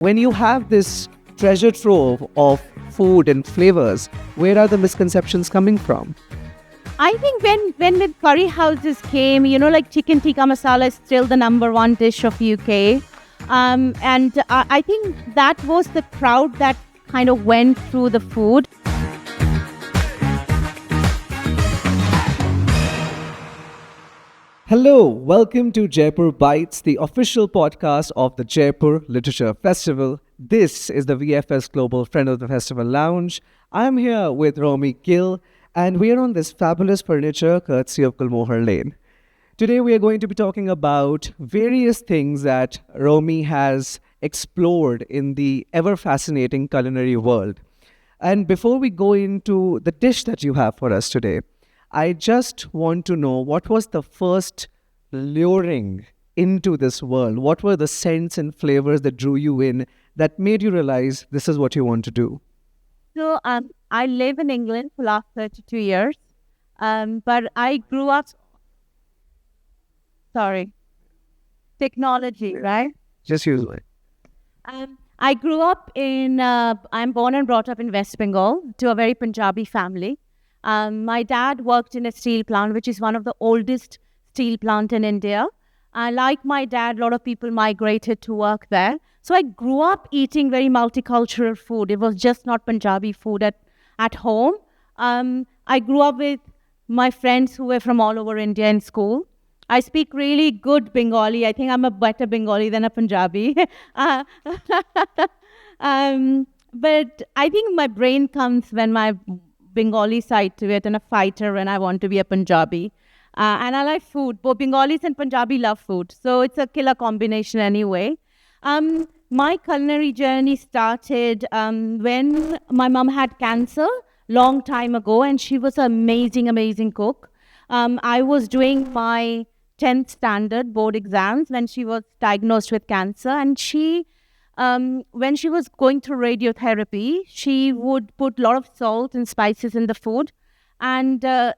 When you have this treasure trove of food and flavors, where are the misconceptions coming from? I think when the curry houses came, like chicken tikka masala is still the number one dish of UK. And I think that was the crowd that kind of went through the food. Hello, welcome to Jaipur Bytes, the official podcast of the Jaipur Literature Festival. This is the VFS Global Friend of the Festival Lounge. I'm here with Romy Gill, and we are on this fabulous furniture courtesy of Gulmohar Lane. Today we are going to be talking about various things that Romy has explored in the ever fascinating culinary world. And before we go into the dish that you have for us today, I just want to know, what was the first luring into this world? What were the scents and flavors that drew you in, that made you realize this is what you want to do? So I live in England for the last 32 years. But I grew up, technology, right? Just use it. I grew up I'm born and brought up in West Bengal to a very Punjabi family. My dad worked in a steel plant, which is one of the oldest steel plant in India. Like my dad, a lot of people migrated to work there. So I grew up eating very multicultural food. It was just not Punjabi food at home. I grew up with my friends who were from all over India in school. I speak really good Bengali. I think I'm a better Bengali than a Punjabi. But I think my brain comes when my Bengali side to it, and a fighter when I want to be a Punjabi. And I like food. Both Bengalis and Punjabi love food. So it's a killer combination anyway. My culinary journey started when my mom had cancer long time ago, and she was an amazing cook. I was doing my 10th standard board exams when she was diagnosed with cancer, and when she was going through radiotherapy, she would put a lot of salt and spices in the food. And a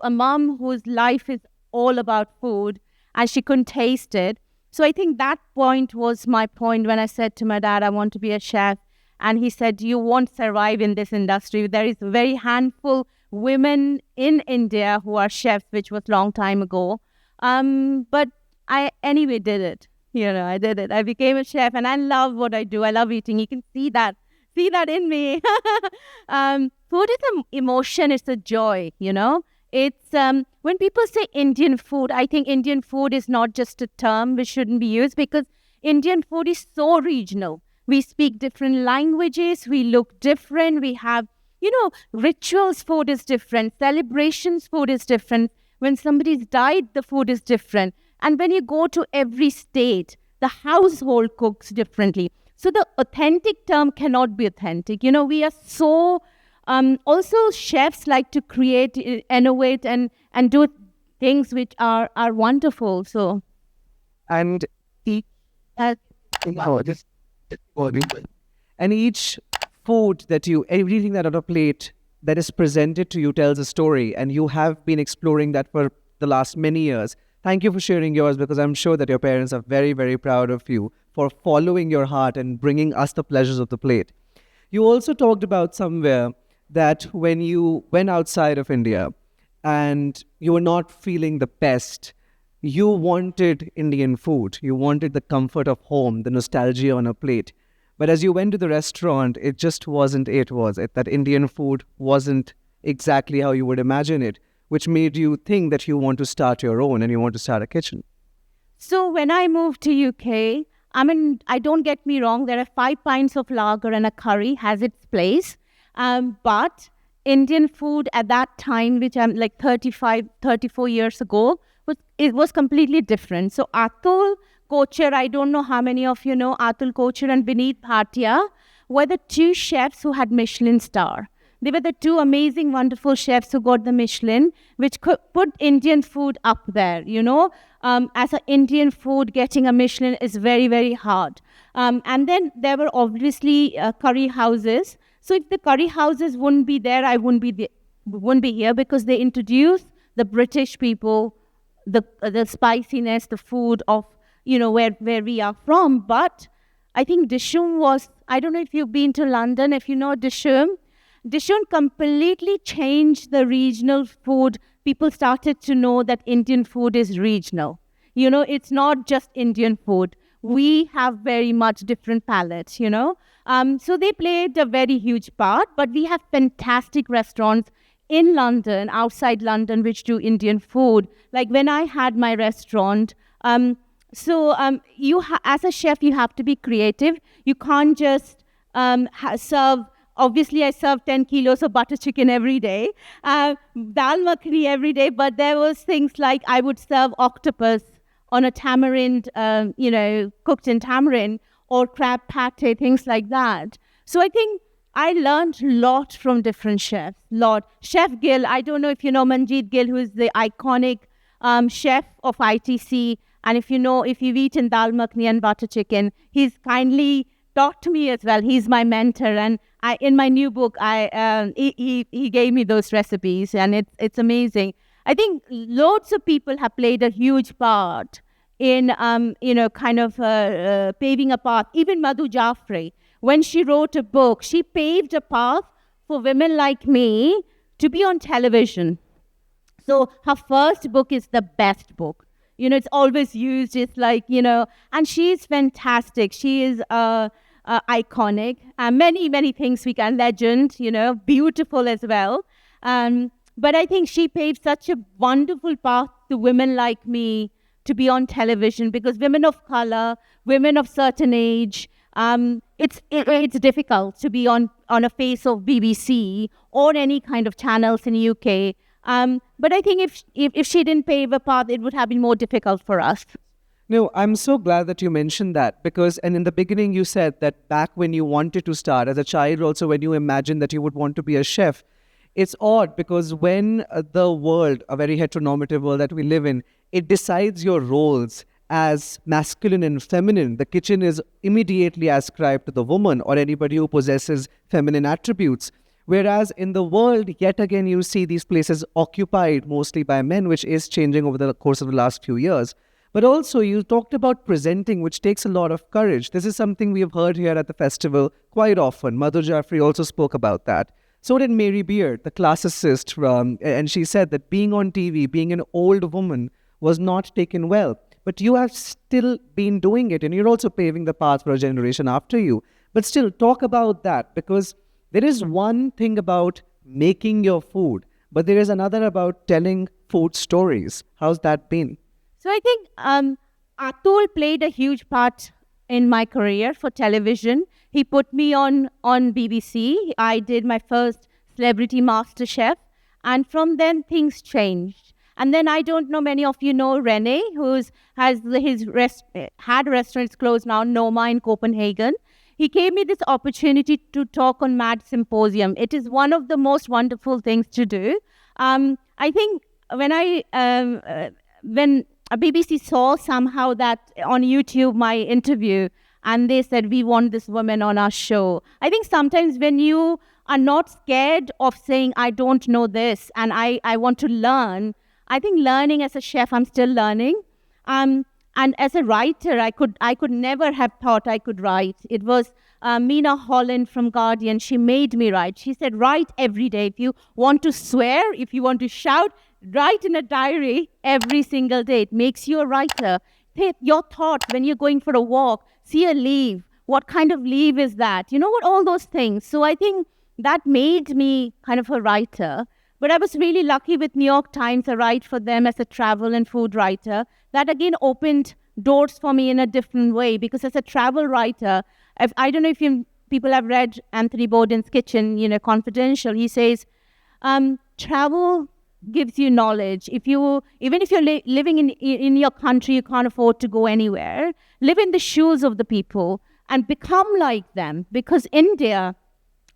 mom whose life is all about food, and she couldn't taste it. So I think that point was my point when I said to my dad, I want to be a chef. And he said, you won't survive in this industry. There is very handful women in India who are chefs, which was long time ago. But I anyway did it. I did it. I became a chef, and I love what I do. I love eating. You can see that in me. Food is an emotion. It's a joy, It's when people say Indian food, I think Indian food is not just a term which shouldn't be used, because Indian food is so regional. We speak different languages. We look different. We have, rituals. Food is different. Celebrations. Food is different. When somebody's died, the food is different. And when you go to every state, the household cooks differently. So the authentic term cannot be authentic. We are so... also, chefs like to create, innovate, and do things which are wonderful. So... And each food everything that on a plate that is presented to you tells a story, and you have been exploring that for the last many years. Thank you for sharing yours, because I'm sure that your parents are very, very proud of you for following your heart and bringing us the pleasures of the plate. You also talked about somewhere that when you went outside of India and you were not feeling the best, you wanted Indian food. You wanted the comfort of home, the nostalgia on a plate. But as you went to the restaurant, it just wasn't it, was it? That Indian food wasn't exactly how you would imagine it, which made you think that you want to start your own and you want to start a kitchen. So when I moved to UK, I don't get me wrong, there are 5 pints of lager and a curry has its place. But Indian food at that time, which I'm like 34 years ago, was completely different. So Atul Kochhar, I don't know how many of you know Atul Kochhar and Vineet Bhatia, were the 2 chefs who had Michelin star. They were the 2 amazing, wonderful chefs who got the Michelin, which could put Indian food up there, As an Indian food, getting a Michelin is very, very hard. And then there were obviously curry houses. So if the curry houses wouldn't be there, I wouldn't be here, because they introduced the British people, the spiciness, the food of, where we are from. But I think Dishoom was, I don't know if you've been to London, if you know Dishoom. Dishoom completely changed the regional food. People started to know that Indian food is regional. It's not just Indian food. We have very much different palates. So they played a very huge part, but we have fantastic restaurants in London, outside London, which do Indian food. Like when I had my restaurant, as a chef, you have to be creative. You can't just serve. Obviously, I serve 10 kilos of butter chicken every day, dal makhani every day. But there was things like I would serve octopus on a tamarind, cooked in tamarind, or crab pate, things like that. So I think I learned a lot from different chefs. Chef Gill, I don't know if you know Manjeet Gill, who is the iconic chef of ITC. And if you've eaten dal makhani and butter chicken, he's kindly taught me as well. He's my mentor, and in my new book, he gave me those recipes, and it's amazing. I think loads of people have played a huge part in paving a path. Even Madhu Jaffrey, when she wrote a book, she paved a path for women like me to be on television. So her first book is the best book. It's always used. It's like, and she's fantastic. She is iconic. Many, many things we can, legend, beautiful as well. But I think she paved such a wonderful path to women like me to be on television, because women of color, women of certain age, it's difficult to be on a face of BBC or any kind of channels in UK. But I think if she didn't pave a path, it would have been more difficult for us. No, I'm so glad that you mentioned that, because, and in the beginning you said that back when you wanted to start as a child, also when you imagined that you would want to be a chef, it's odd because when the world, a very heteronormative world that we live in, it decides your roles as masculine and feminine. The kitchen is immediately ascribed to the woman or anybody who possesses feminine attributes. Whereas in the world, yet again, you see these places occupied mostly by men, which is changing over the course of the last few years. But also, you talked about presenting, which takes a lot of courage. This is something we have heard here at the festival quite often. Madhu Jaffrey also spoke about that. So did Mary Beard, the classicist, and she said that being on TV, being an old woman, was not taken well. But you have still been doing it, and you're also paving the path for a generation after you. But still, talk about that, because there is one thing about making your food, but there is another about telling food stories. How's that been? So I think Atul played a huge part in my career for television. He put me on BBC. I did my first Celebrity Master Chef. And from then, things changed. And then I don't know, many of you know Rene, who had restaurants closed now, Noma in Copenhagen. He gave me this opportunity to talk on Mad Symposium. It is one of the most wonderful things to do. I think when BBC saw somehow that on YouTube my interview, and they said, we want this woman on our show. I think sometimes when you are not scared of saying, I don't know this, and I want to learn, I think learning as a chef, I'm still learning. And as a writer, I could never have thought I could write. It was Mina Holland from Guardian. She made me write. She said, write every day. If you want to swear, if you want to shout, write in a diary every single day. It makes you a writer. Your thoughts when you're going for a walk, see a leaf. What kind of leaf is that? All those things. So I think that made me kind of a writer. But I was really lucky with New York Times. I write for them as a travel and food writer. That again opened doors for me in a different way, because as a travel writer, I don't know if people have read Anthony Bourdain's Kitchen, Confidential. He says, travel gives you knowledge. Even if you're living in your country, you can't afford to go anywhere. Live in the shoes of the people and become like them. Because India,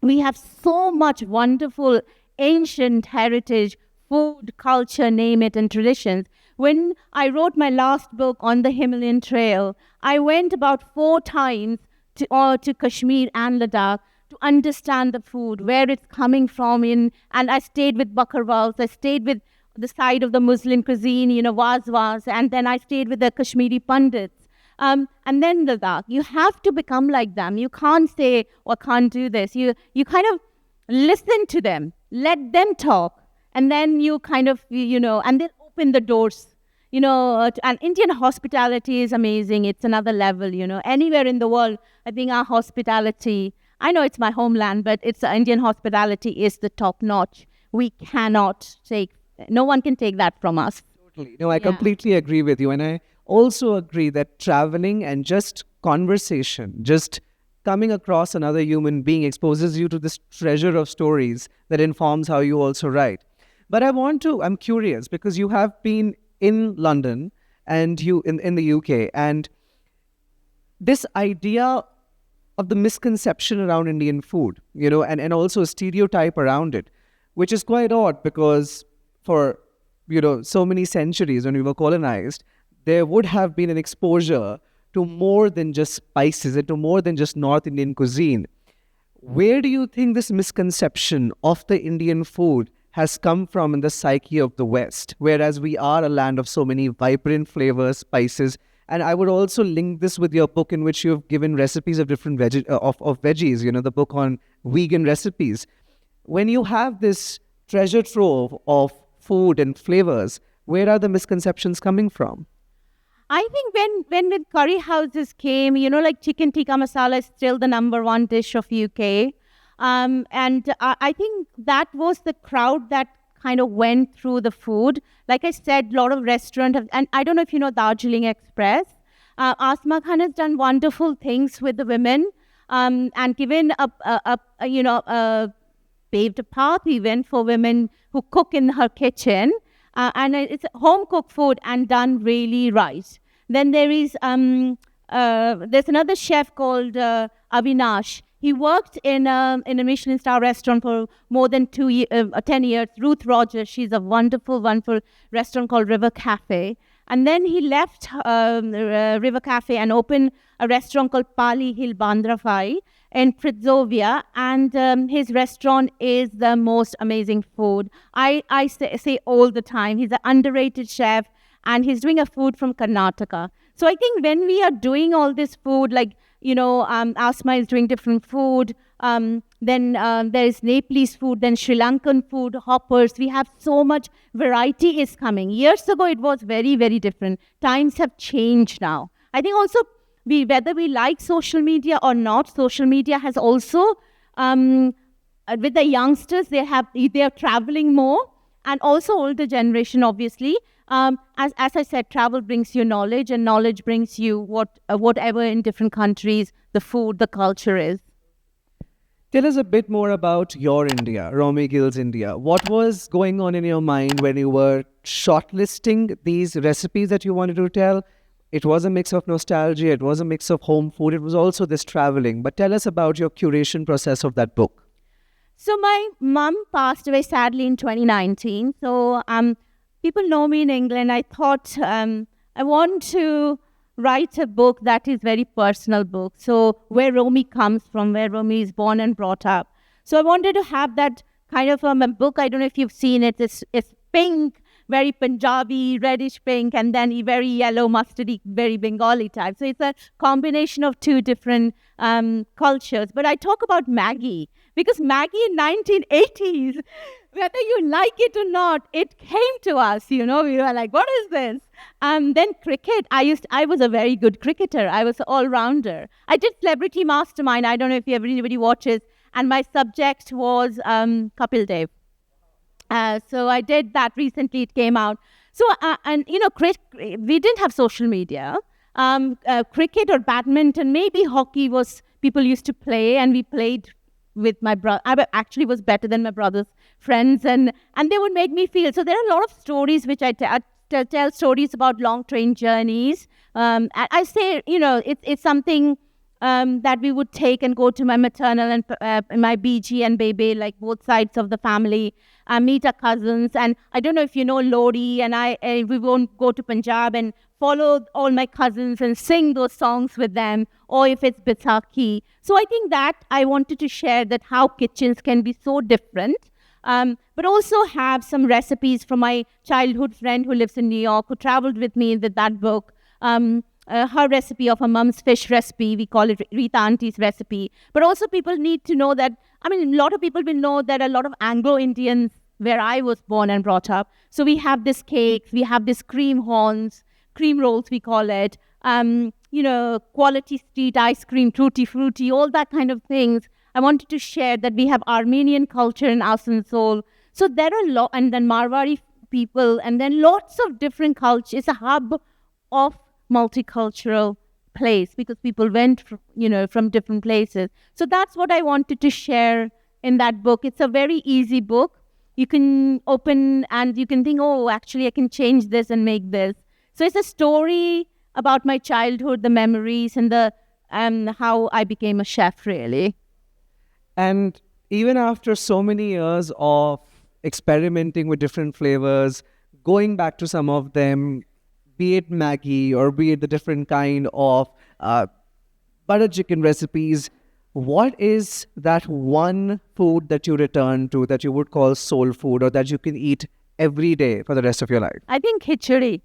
we have so much wonderful ancient heritage, food, culture, name it, and traditions. When I wrote my last book on the Himalayan Trail, I went about 4 times to Kashmir and Ladakh to understand the food, where it's coming from. And I stayed with bakarwals, I stayed with the side of the Muslim cuisine, wazwas, and then I stayed with the Kashmiri Pandits. And then the dark. You have to become like them. You can't say, "Oh, I can't do this." You kind of listen to them, let them talk, and then you kind of, and then open the doors. And Indian hospitality is amazing. It's another level, Anywhere in the world, I think our hospitality, I know it's my homeland, but Indian hospitality is the top notch. No one can take that from us. Totally. No, I completely agree with you. And I also agree that traveling and just conversation, just coming across another human being exposes you to this treasure of stories that informs how you also write. But I'm curious because you have been in London and you in the UK, and this idea of the misconception around Indian food, and also a stereotype around it, which is quite odd because for, so many centuries when we were colonized, there would have been an exposure to more than just spices and to more than just North Indian cuisine. Where do you think this misconception of the Indian food has come from in the psyche of the West, whereas we are a land of so many vibrant flavors, spices? And I would also link this with your book in which you've given recipes of different of veggies, the book on vegan recipes. When you have this treasure trove of food and flavors, where are the misconceptions coming from? I think when the curry houses came, like chicken tikka masala is still the number one dish of UK. And I think that was the crowd that kind of went through the food. Like I said, a lot of restaurants, and I don't know if you know Darjeeling Express. Asma Khan has done wonderful things with the women, and given a paved a path even for women who cook in her kitchen. And it's home cooked food and done really right. Then there's another chef called Avinash. He worked in a Michelin star restaurant for more than 10 years. Ruth Rogers, she's a wonderful, wonderful restaurant called River Cafe. And then he left River Cafe and opened a restaurant called Pali Hill Bandrafai in Prithzovia. And his restaurant is the most amazing food. I say all the time, he's an underrated chef and he's doing a food from Karnataka. So I think when we are doing all this food, like, Asma is doing different food. Then there is Nepalese food, then Sri Lankan food, hoppers. We have so much variety is coming. Years ago, it was very, very different. Times have changed now. I think also, whether we like social media or not, social media has also, with the youngsters, they are traveling more, and also older generation, obviously. As I said, travel brings you knowledge, and knowledge brings you whatever in different countries the food, the culture is. Tell us a bit more about your India, Romy Gill's India. What was going on in your mind when you were shortlisting these recipes that you wanted to tell? It was a mix of nostalgia, it was a mix of home food, it was also this traveling. But tell us about your curation process of that book. So my mum passed away sadly in 2019. So people know me in England. I thought I want to write a book that is very personal book. So where Romy comes from, where Romy is born and brought up. So I wanted to have that kind of a book. I don't know if you've seen it. It's pink, very Punjabi, reddish pink, and then very yellow, mustardy, very Bengali type. So it's a combination of two different cultures. But I talk about Maggi because Maggi in 1980s, whether you like it or not, it came to us, we were like, what is this? Then cricket, I was a very good cricketer. I was an all-rounder. I did Celebrity Mastermind. I don't know if anybody watches. And my subject was Kapil Dev. So I did that recently. It came out. So, we didn't have social media. Cricket or badminton, maybe hockey was, people used to play, and we played with my brother. I actually was better than my brother's friends, and they would make me feel. So there are a lot of stories which I tell stories about long train journeys. I say, it's something that we would take and go to my maternal and my BG and Bebe, like both sides of the family, meet our cousins. And I don't know if you know Lodi, and we won't go to Punjab and follow all my cousins and sing those songs with them, or if it's Baisakhi. So I think that I wanted to share that how kitchens can be so different, but also have some recipes from my childhood friend who lives in New York, who traveled with me with that book. her recipe of her mum's fish recipe. We call it Rita Auntie's recipe. But also people need to know that, I mean, a lot of people will know that a lot of Anglo-Indians, where I was born and brought up, so we have this cake, we have this cream horns, cream rolls we call it, quality street ice cream, tutti frutti, all that kind of things. I wanted to share that we have Armenian culture in Asansol. So there are a lot, and then Marwari people, and then lots of different cultures. It's a hub of multicultural place because people went from different places. So that's what I wanted to share in that book. It's a very easy book. You can open and you can think, oh, actually I can change this and make this. So it's a story about my childhood, the memories, and the how I became a chef, really. And even after so many years of experimenting with different flavors, going back to some of them, be it Maggi or be it the different kind of butter chicken recipes, what is that one food that you return to that you would call soul food or that you can eat every day for the rest of your life? I think khichdi.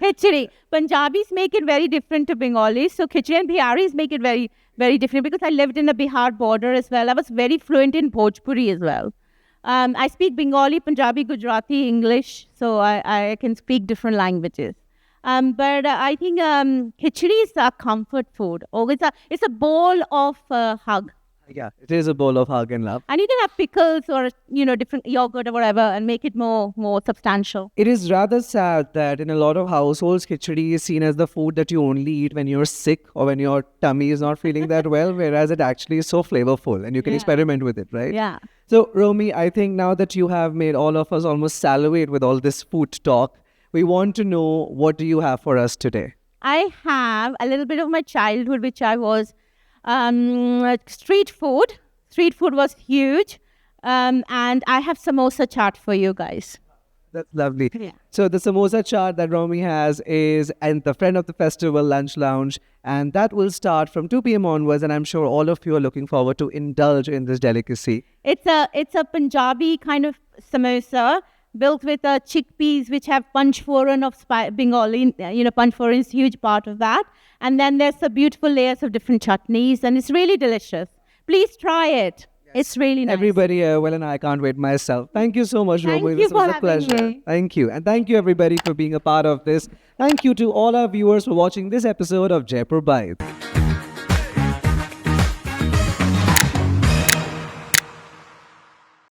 Khichdi. Punjabis make it very different to Bengalis. So khichdi and Biharis make it very, very different because I lived in the Bihar border as well. I was very fluent in Bhojpuri as well. I speak Bengali, Punjabi, Gujarati, English. So I can speak different languages. But I think khichdi is a comfort food. Oh, it's a bowl of hug. Yeah, it is a bowl of hug and love. And you can have pickles or different yogurt or whatever and make it more substantial. It is rather sad that in a lot of households, khichdi is seen as the food that you only eat when you're sick or when your tummy is not feeling that well, whereas it actually is so flavorful and you can experiment with it, right? Yeah. So, Romy, I think now that you have made all of us almost salivate with all this food talk, we want to know, what do you have for us today? I have a little bit of my childhood, which I was street food. Street food was huge. And I have samosa chaat for you guys. That's lovely. Yeah. So the samosa chaat that Romy has is and the Friend of the Festival Lunch Lounge, and that will start from 2 p.m. onwards, and I'm sure all of you are looking forward to indulge in this delicacy. It's a Punjabi kind of samosa built with chickpeas, which have panchforan of Bengali. Panchforan is a huge part of that. And then there's the beautiful layers of different chutneys, and it's really delicious. Please try it. Yes. It's really nice. Everybody here, well, and I can't wait myself. Thank you so much, Romy. This was a pleasure. Me. Thank you. And thank you, everybody, for being a part of this. Thank you to all our viewers for watching this episode of Jaipur Bytes.